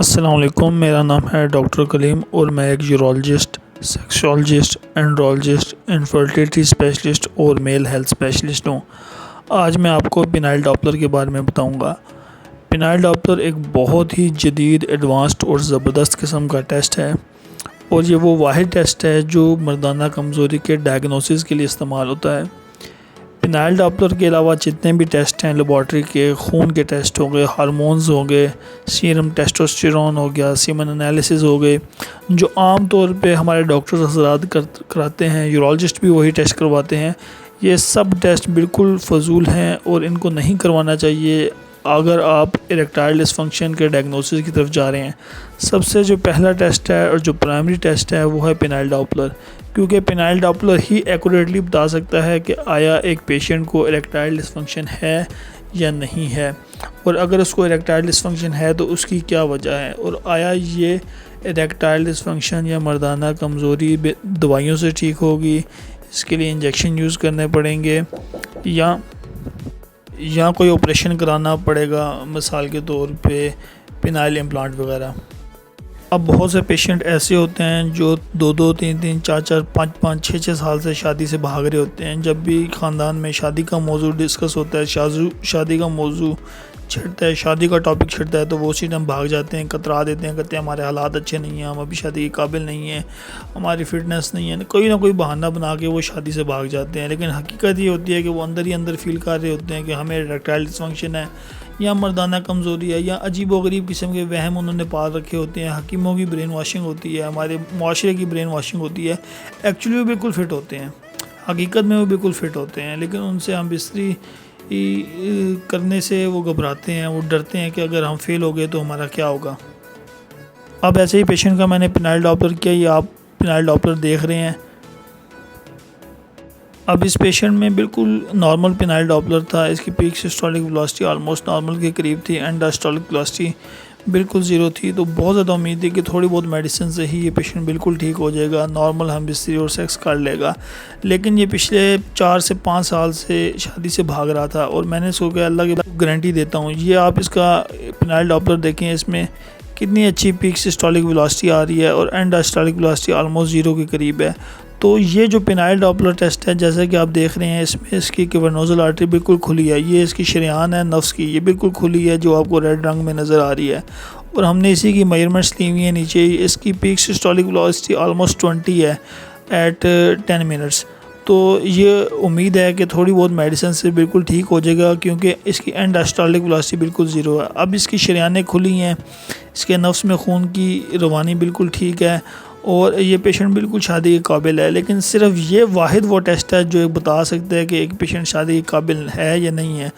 السلام علیکم، میرا نام ہے ڈاکٹر کلیم اور میں ایک urologist, sexologist, andrologist, infertility specialist اور میل ہیلتھ اسپیشلسٹ ہوں۔ آج میں آپ کو پینائل ڈاپلر کے بارے میں بتاؤں گا۔ پینائل ڈاپلر ایک بہت ہی جدید، ایڈوانسڈ اور زبردست قسم کا ٹیسٹ ہے، اور یہ وہ واحد ٹیسٹ ہے جو مردانہ کمزوری کے ڈائگنوسس کے لیے استعمال ہوتا ہے۔ پینائل ڈاپلر کے علاوہ جتنے بھی ٹیسٹ ہیں لیبارٹری کے، خون کے ٹیسٹ ہو گئے، ہارمونز ہو گئے، سیرم ٹیسٹوسٹیرون ہو گیا، سیمن انالیسز ہو گئے، جو عام طور پہ ہمارے ڈاکٹر حضرات کراتے ہیں، یورولوجسٹ بھی وہی ٹیسٹ کرواتے ہیں، یہ سب ٹیسٹ بالکل فضول ہیں اور ان کو نہیں کروانا چاہیے اگر آپ اریکٹائل ڈسفنکشن کے ڈائگنوسس کی طرف جا رہے ہیں۔ سب سے جو پہلا ٹیسٹ ہے اور جو پرائمری ٹیسٹ ہے وہ ہے پینائل ڈاپلر، کیونکہ پینائل ڈاپلر ہی ایکوریٹلی بتا سکتا ہے کہ آیا ایک پیشنٹ کو اریکٹائل ڈسفنکشن ہے یا نہیں ہے، اور اگر اس کو اریکٹائل ڈسفنکشن ہے تو اس کی کیا وجہ ہے، اور آیا یہ اریکٹائل ڈسفنکشن یا مردانہ کمزوری دوائیوں سے ٹھیک ہوگی، اس کے لیے انجیکشن یوز کرنے پڑیں گے یا کوئی آپریشن کرانا پڑے گا، مثال کے طور پہ پینائل امپلانٹ وغیرہ۔ اب بہت سے پیشنٹ ایسے ہوتے ہیں جو 2 3 4 5 6 سال سے شادی سے بھاگ رہے ہوتے ہیں۔ جب بھی خاندان میں شادی کا موضوع ڈسکس ہوتا ہے، شادی کا موضوع چھڑتا ہے، شادی کا ٹاپک چھڑتا ہے، تو وہ اسی ٹائم بھاگ جاتے ہیں، کترا دیتے ہیں، کہتے ہیں ہمارے حالات اچھے نہیں ہیں، ہم ابھی شادی کے قابل نہیں ہیں، ہماری فٹنس نہیں ہے، کوئی نہ کوئی بہانہ بنا کے وہ شادی سے بھاگ جاتے ہیں۔ لیکن حقیقت یہ ہوتی ہے کہ وہ اندر ہی اندر فیل کر رہے ہوتے ہیں کہ ہمیں اریکٹائل ڈسفنکشن ہے یا مردانہ کمزوری ہے، یا عجیب و غریب قسم کے وہم انہوں نے پال رکھے ہوتے ہیں۔ حکیموں کی برین واشنگ ہوتی ہے، ہمارے معاشرے کی برین واشنگ ہوتی ہے۔ ایکچولی وہ بالکل فٹ ہوتے ہیں، حقیقت میں وہ بالکل فٹ ہوتے ہیں، لیکن ان سے ہم بستری کرنے سے وہ گھبراتے ہیں، وہ ڈرتے ہیں کہ اگر ہم فیل ہو گئے تو ہمارا کیا ہوگا۔ اب ایسے ہی پیشنٹ کا میں نے پینائل ڈاپلر کیا، یہ آپ پینائل ڈاپلر دیکھ رہے ہیں۔ اب اس پیشنٹ میں بالکل نارمل پینائل ڈاپلر تھا، اس کی peak systolic velocity almost normal کے قریب تھی، اینڈ ڈائسٹولک ویلوسٹی بالکل 0 تھی، تو بہت زیادہ امید تھی کہ تھوڑی بہت میڈیسن سے ہی یہ پیشنٹ بالکل ٹھیک ہو جائے گا، نارمل ہم بستری اور سیکس کر لے گا۔ لیکن یہ پچھلے 4 سے 5 سال سے شادی سے بھاگ رہا تھا، اور میں نے اس کو کہ اللہ کی گارنٹی دیتا ہوں، یہ آپ اس کا پینائل ڈاپلر دیکھیں، اس میں کتنی اچھی پیک سسٹولک ویلوسٹی آ رہی ہے اور اینڈ ڈائسٹولک ویلوسٹی آلموسٹ 0 کے قریب ہے۔ تو یہ جو پینائل ڈاپلر ٹیسٹ ہے، جیسا کہ آپ دیکھ رہے ہیں، اس میں اس کی کیورنوزل آرٹری بالکل کھلی ہے، یہ اس کی شریان ہے نفس کی، یہ بالکل کھلی ہے جو آپ کو ریڈ رنگ میں نظر آ رہی ہے، اور ہم نے اسی کی میجرمنٹس لی ہوئی ہیں نیچے۔ اس کی پیک سسٹولک ویلوسٹی آلموسٹ 20 ہے ایٹ 10 منٹس، تو یہ امید ہے کہ تھوڑی بہت میڈیسن سے بالکل ٹھیک ہو جائے گا، کیونکہ اس کی اینڈ ڈائسٹولک ویلوسٹی بالکل 0 ہے۔ اب اس کی شریانیں کھلی ہیں، اس کے نفس میں خون کی روانی بالکل ٹھیک ہے، اور یہ پیشنٹ بالکل شادی کے قابل ہے۔ لیکن صرف یہ واحد وہ ٹیسٹ ہے جو ایک بتا سکتا ہے کہ ایک پیشنٹ شادی کے قابل ہے یا نہیں ہے،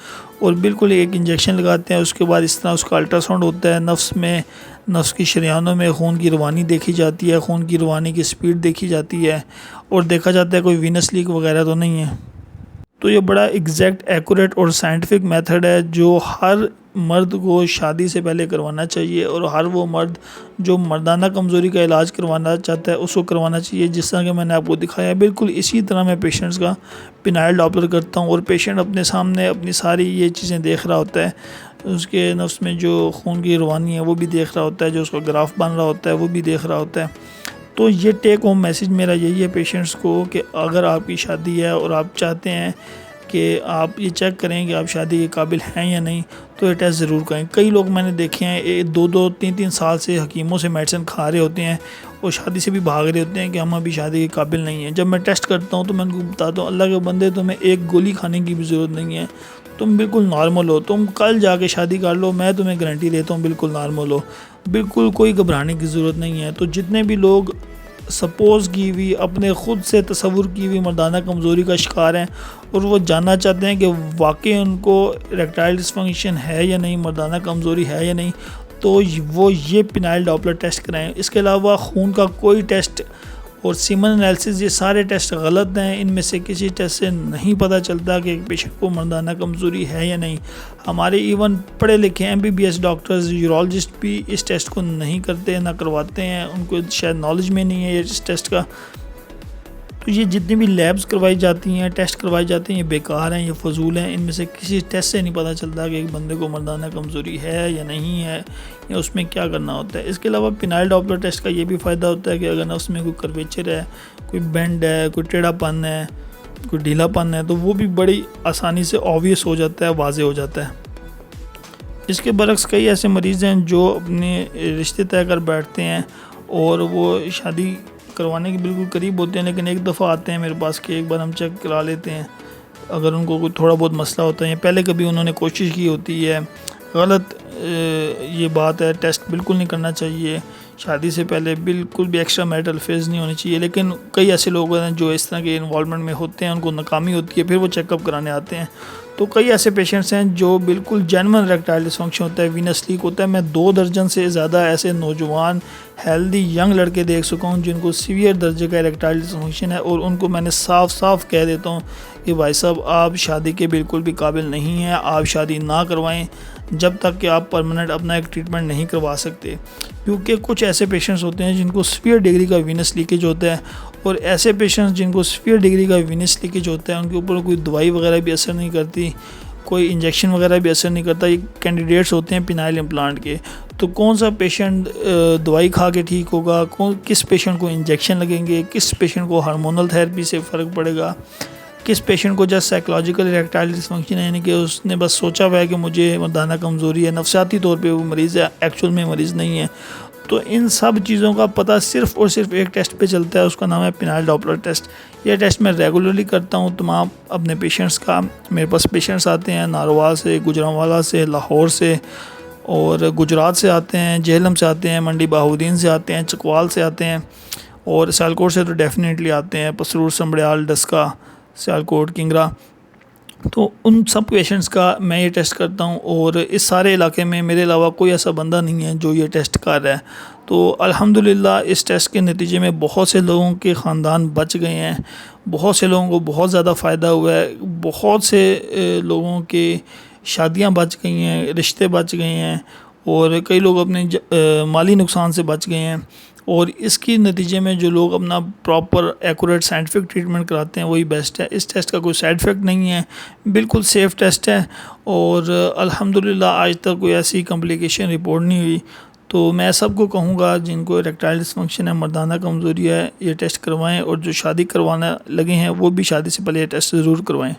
اور بالکل ایک انجیکشن لگاتے ہیں، اس کے بعد اس طرح اس کا الٹرا ساؤنڈ ہوتا ہے، نفس کی شریانوں میں خون کی روانی دیکھی جاتی ہے، خون کی روانی کی سپیڈ دیکھی جاتی ہے، اور دیکھا جاتا ہے کوئی وینس لیک وغیرہ تو نہیں ہے۔ تو یہ بڑا ایگزیکٹ، ایکوریٹ اور سائنٹیفک میتھڈ ہے جو ہر مرد کو شادی سے پہلے کروانا چاہیے، اور ہر وہ مرد جو مردانہ کمزوری کا علاج کروانا چاہتا ہے اس کو کروانا چاہیے، جس طرح کہ میں نے آپ کو دکھایا ہے۔ بالکل اسی طرح میں پیشنٹس کا پینائل ڈاپلر کرتا ہوں، اور پیشنٹ اپنے سامنے اپنی ساری یہ چیزیں دیکھ رہا ہوتا ہے، اس کے نفس میں جو خون کی روانی ہے وہ بھی دیکھ رہا ہوتا ہے، جو اس کا گراف بن رہا ہوتا ہے وہ بھی دیکھ رہا ہوتا ہے۔ تو یہ ٹیک ہوم میسج میرا یہی ہے پیشنٹس کو کہ اگر آپ کی شادی ہے اور آپ چاہتے ہیں کہ آپ یہ چیک کریں کہ آپ شادی کے قابل ہیں یا نہیں، تو یہ ٹیسٹ ضرور کریں۔ کئی لوگ میں نے دیکھے ہیں 2 3 سال سے حکیموں سے میڈیسن کھا رہے ہوتے ہیں اور شادی سے بھی بھاگ رہے ہوتے ہیں کہ ہم ابھی شادی کے قابل نہیں ہیں۔ جب میں ٹیسٹ کرتا ہوں تو میں ان کو بتاتا ہوں، اللہ کے بندے تمہیں ایک گولی کھانے کی بھی ضرورت نہیں ہے، تم بالکل نارمل ہو، تم کل جا کے شادی کر لو، میں تمہیں گارنٹی دیتا ہوں بالکل نارمل ہو، بالکل کوئی گھبرانے کی ضرورت نہیں ہے۔ تو جتنے بھی لوگ سپوز کی ہوئی، اپنے خود سے تصور کی ہوئی مردانہ کمزوری کا شکار ہیں، اور وہ جاننا چاہتے ہیں کہ واقعی ان کو اریکٹائل ڈسفنکشن ہے یا نہیں، مردانہ کمزوری ہے یا نہیں، تو وہ یہ پینائل ڈاپلر ٹیسٹ کرائیں۔ اس کے علاوہ خون کا کوئی ٹیسٹ اور سیمن انالیسز، یہ سارے ٹیسٹ غلط ہیں، ان میں سے کسی ٹیسٹ سے نہیں پتہ چلتا کہ ایک پیشنٹ کو مردانہ کمزوری ہے یا نہیں۔ ہمارے ایون پڑھے لکھے MBBS ڈاکٹرز، یورولوجسٹ بھی اس ٹیسٹ کو نہیں کرتے، نہ کرواتے ہیں، ان کو شاید نالج میں نہیں ہے اس ٹیسٹ کا۔ تو یہ جتنی بھی لیبس کروائی جاتی ہیں، ٹیسٹ کروائی جاتے ہیں، یہ بیکار ہیں، یہ فضول ہیں. ان میں سے کسی ٹیسٹ سے نہیں پتہ چلتا کہ ایک بندے کو مردانہ کمزوری ہے یا نہیں ہے، یا اس میں کیا کرنا ہوتا ہے. اس کے علاوہ پینائل ڈاپلر ٹیسٹ کا یہ بھی فائدہ ہوتا ہے کہ اگر اس میں کوئی کرویچر ہے، کوئی بینڈ ہے، کوئی ٹیڑھا پن ہے، کوئی ڈھیلا پن ہے، تو وہ بھی بڑی آسانی سے آبویس ہو جاتا ہے، واضح ہو جاتا ہے. اس کے برعکس کئی ایسے مریض ہیں جو اپنے رشتے طے کر بیٹھتے ہیں اور وہ شادی کروانے کے بالکل قریب ہوتے ہیں، لیکن ایک دفعہ آتے ہیں میرے پاس کہ ایک بار ہم چیک کرا لیتے ہیں. اگر ان کو کوئی تھوڑا بہت مسئلہ ہوتا ہے، پہلے کبھی انہوں نے کوشش کی ہوتی ہے، غلط یہ بات ہے، ٹیسٹ بالکل نہیں کرنا چاہیے شادی سے پہلے، بالکل بھی ایکسٹرا میرٹل فیز نہیں ہونی چاہیے. لیکن کئی ایسے لوگ ہیں جو اس طرح کے انوالومنٹ میں ہوتے ہیں، ان کو ناکامی ہوتی ہے، پھر وہ چیک اپ کرانے آتے ہیں. تو کئی ایسے پیشنٹس ہیں جو بالکل جینون ریکٹائل ڈسفنکشن ہوتا ہے، وینس لیک ہوتا ہے. میں 2 درجن سے زیادہ ایسے نوجوان ہیلدی ینگ لڑکے دیکھ سکا ہوں جن کو سیویئر درجے کا ریکٹائل ڈسفنکشن ہے، اور ان کو میں نے صاف صاف کہہ دیتا ہوں کہ بھائی صاحب آپ شادی کے بالکل بھی قابل نہیں ہیں، آپ شادی نہ کروائیں جب تک کہ آپ پرماننٹ اپنا ایک ٹریٹمنٹ نہیں کروا سکتے. کیونکہ کچھ ایسے پیشنٹس ہوتے ہیں جن کو سیویئر ڈگری کا وینس لیکیج ہوتا ہے، اور ایسے پیشنٹس جن کو سیویئر ڈگری کا وینس لیکیج ہوتا ہے ان کے اوپر کوئی دوائی وغیرہ بھی اثر نہیں کرتی، کوئی انجیکشن وغیرہ بھی اثر نہیں کرتا. یہ کینڈیڈیٹس ہوتے ہیں پینائل امپلانٹ کے. تو کون سا پیشنٹ دوائی کھا کے ٹھیک ہوگا، کس پیشنٹ کو انجیکشن لگیں گے، کس پیشنٹ کو ہارمونل تھیراپی سے فرق پڑے گا، کس پیشنٹ کو جسٹ سائیکولوجیکل اریکٹائل ڈسفنکشن ہے، یعنی کہ اس نے بس سوچا ہوا ہے کہ مجھے مردانہ کمزوری ہے، نفسیاتی طور پہ وہ مریض ہے، ایکچوئل میں مریض نہیں ہے. تو ان سب چیزوں کا پتہ صرف اور صرف ایک ٹیسٹ پہ چلتا ہے، اس کا نام ہے پینائل ڈاپلر ٹیسٹ. یہ ٹیسٹ میں ریگولرلی کرتا ہوں تمام اپنے پیشنٹس کا. میرے پاس پیشنٹس آتے ہیں ناروا سے، گجرانوالا سے، لاہور سے، اور گجرات سے آتے ہیں، جہلم سے آتے ہیں، منڈی بہاؤالدین سے آتے ہیں، چکوال سے آتے ہیں، اور سیالکوٹ سے تو ڈیفینیٹلی آتے ہیں، پسرور، سنبڑیال، ڈسکا، سیالکوٹ، کنگرا. تو ان سب پیشنٹس کا میں یہ ٹیسٹ کرتا ہوں، اور اس سارے علاقے میں میرے علاوہ کوئی ایسا بندہ نہیں ہے جو یہ ٹیسٹ کر رہا ہے. تو الحمدللہ اس ٹیسٹ کے نتیجے میں بہت سے لوگوں کے خاندان بچ گئے ہیں، بہت سے لوگوں کو بہت زیادہ فائدہ ہوا ہے، بہت سے لوگوں کے شادیاں بچ گئی ہیں، رشتے بچ گئے ہیں، اور کئی لوگ اپنے مالی نقصان سے بچ گئے ہیں. اور اس کی نتیجے میں جو لوگ اپنا پراپر ایکوریٹ سائنٹیفک ٹریٹمنٹ کراتے ہیں وہی بیسٹ ہے. اس ٹیسٹ کا کوئی سائیڈ افیکٹ نہیں ہے، بالکل سیف ٹیسٹ ہے، اور الحمدللہ آج تک کوئی ایسی کمپلیکیشن رپورٹ نہیں ہوئی. تو میں سب کو کہوں گا جن کو اریکٹائل ڈسفنکشن ہے، مردانہ کمزوری ہے، یہ ٹیسٹ کروائیں، اور جو شادی کروانا لگے ہیں وہ بھی شادی سے پہلے یہ ٹیسٹ ضرور کروائیں.